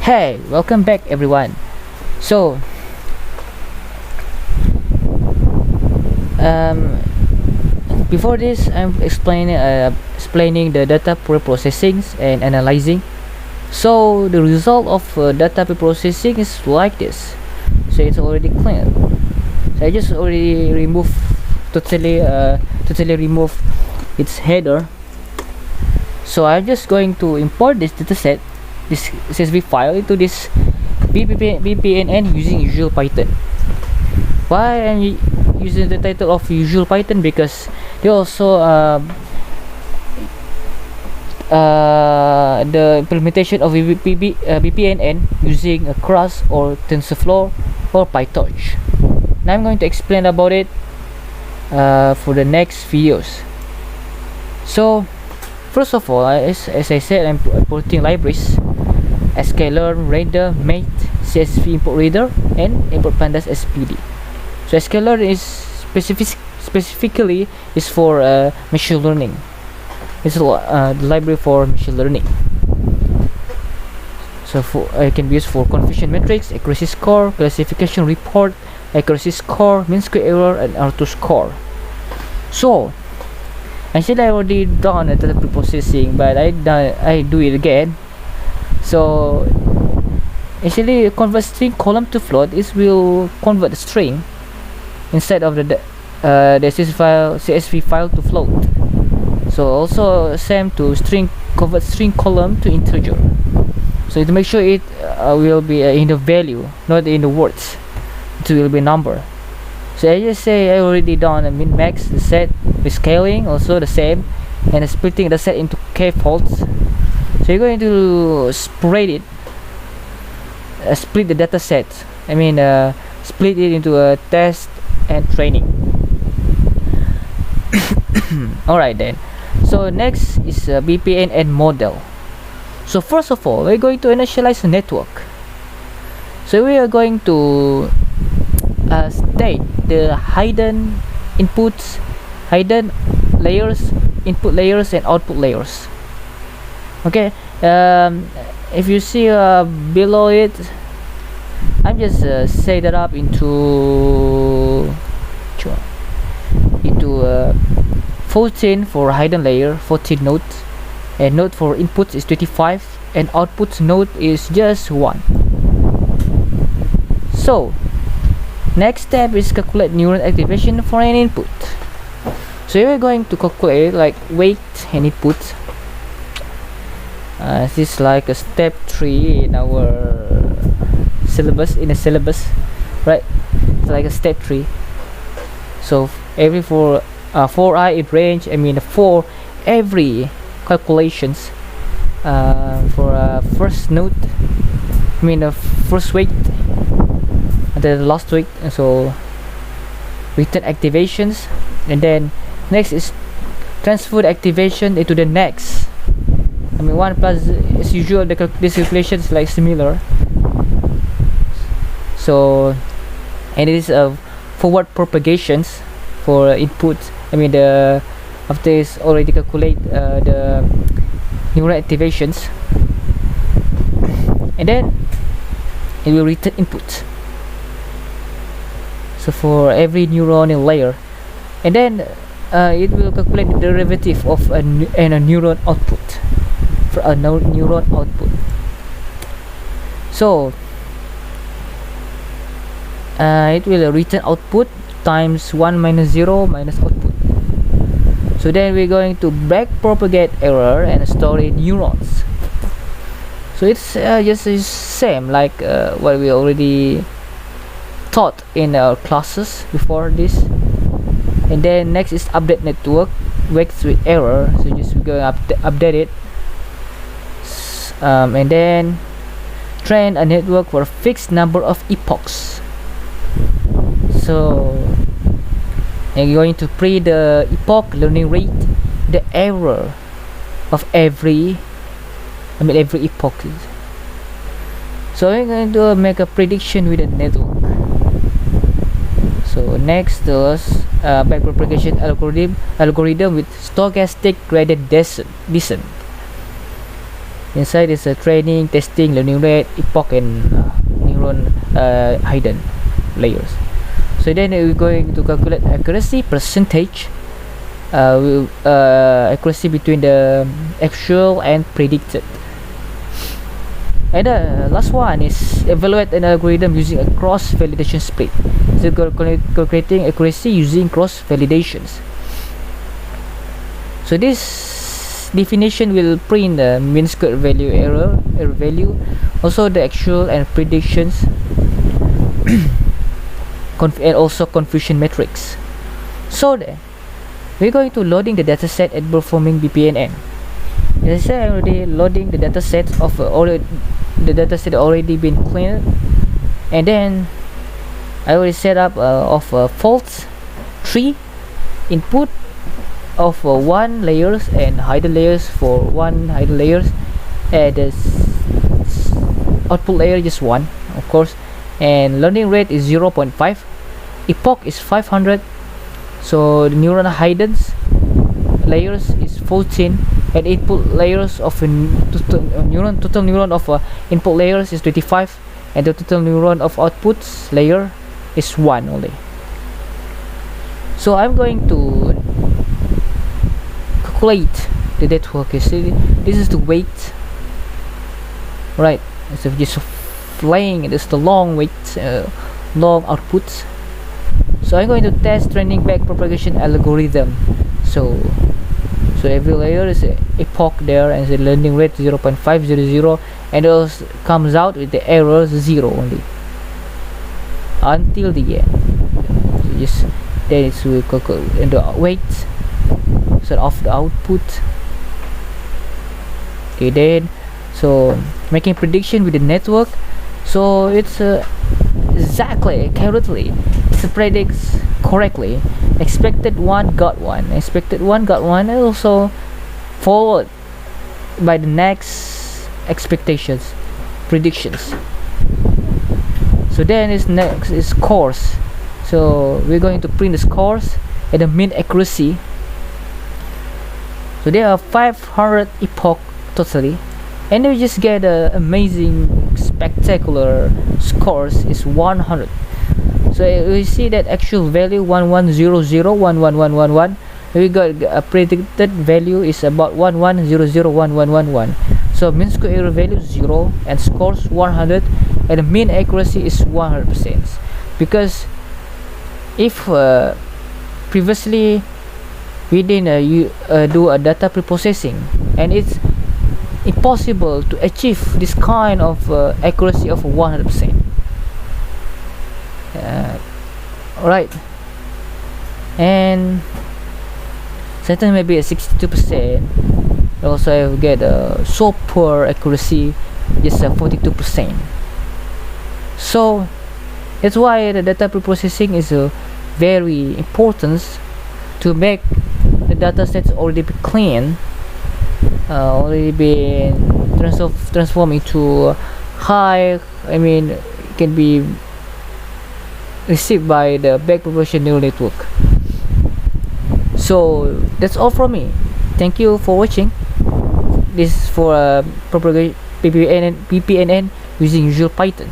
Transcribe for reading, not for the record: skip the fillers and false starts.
Hey, welcome back everyone. So, um, before this, I'm explaining the data preprocessing and analyzing. So the result of data preprocessing is like this. So it's already clean. So I just already totally remove its header. So I'm just going to import this dataset, this CSV file, into this BPNN using Usual Python. Why I'm using the title of Usual Python? Because they also the implementation of BPNN using a Cross or TensorFlow or PyTorch. Now I'm going to explain about it for the next videos. So first of all, as I said, I'm importing libraries: sklearn, render, mate, CSV import reader, and import pandas SPD. So sklearn is specifically is for machine learning. It's the library for machine learning. So it can be used for confusion matrix, accuracy score, classification report, accuracy score, mean square error, and R2 score. So actually I already done data preprocessing, but I do it again. So actually convert string column to float will convert the string instead of the CSV file to float. So also same to convert string column to integer. So to make sure it will be in the value, not in the words. It will be number. So I just say I already done a min max, the set, the scaling also the same, and splitting the set into k folds. So you're going to spread it, split the data set. Split it into a test and training. Alright then. So next is a BPNN model. So first of all, we're going to initialize a network. So we are going to state the hidden inputs, hidden layers, input layers, and output layers. Okay. If you see below it, I'm just set that up into 14 for hidden layer, 14 nodes, and node for inputs is 25, and output node is just 1. So next step is calculate neuron activation for an input. So we're going to calculate like weight and input. This is like a step 3 in our syllabus, right? It's like a step 3. So every for 4i in range, for every calculations for first node, the first weight and then the last weight, and so return activations, and then next is transfer the activation into the next. 1 plus, as usual, this calculation is like similar. So and it is forward propagations for input. After it's already calculate the neural activations, and then it will return input. So for every neuronal layer, and then it will calculate the derivative of a neuron output for a neuron output. So it will return output times 1 minus 0 minus output. So then we're going to backpropagate error and store in neurons. So it's just the same like what we already taught in our classes before this. And then next is update network works with error. So just we're going to update it. And then train a network for a fixed number of epochs. So you're going to pre the epoch learning rate, the error of every epoch. So we're going to make a prediction with a network. So next is backpropagation algorithm with stochastic gradient descent. Inside is a training, testing, learning rate, epoch, and neuron hidden layers. So then we're going to calculate accuracy percentage, accuracy between the actual and predicted. And the last one is evaluate an algorithm using a cross validation split. So calculating accuracy using cross validations. So this definition will print the mean square value error value, also the actual and predictions, and also confusion metrics. So then we're going to loading the dataset and performing BPNN. As I said, already loading the dataset of the dataset already been cleaned, and then I already set up of false 3 input of 1 layers and hidden layers for 1 hidden layers, and the output layer just 1, of course, and learning rate is 0.5, epoch is 500, so the neuron hidden layers is 14, and input layers of total neuron of input layers is 25, and the total neuron of outputs layer is 1 only. So I'm going to calculate the network. You see, this is the weight, right? So just flying, this is the long weight, long outputs. So I'm going to test training backpropagation algorithm. So every layer is a epoch there, and the learning rate 0.500, and it comes out with the error 0 only until the end. So just then it's we calculate and the weight so of the output. Okay, then so making prediction with the network, so it's exactly accurately, it predicts correctly. Expected one got one, and also followed by the next expectations predictions. So then is next is scores. So we're going to print the scores and the mean accuracy. So there are 500 epoch totally, and we just get amazing spectacular scores is 100. So we see that actual value 1100, we got a predicted value is about 1100. So mean square error value 0 and scores 100, and the mean accuracy is 100%. Because if previously we didn't do a data preprocessing, and it's impossible to achieve this kind of accuracy of 100%. Right, and certain maybe a 62%. Also I get a so poor accuracy, just 42%. So that's why the data preprocessing is very important to make the data sets already be clean, already been transformed into high, I mean it can be received by the backpropagation neural network. So that's all from me. Thank you for watching. This is for PPNN using Visual Python.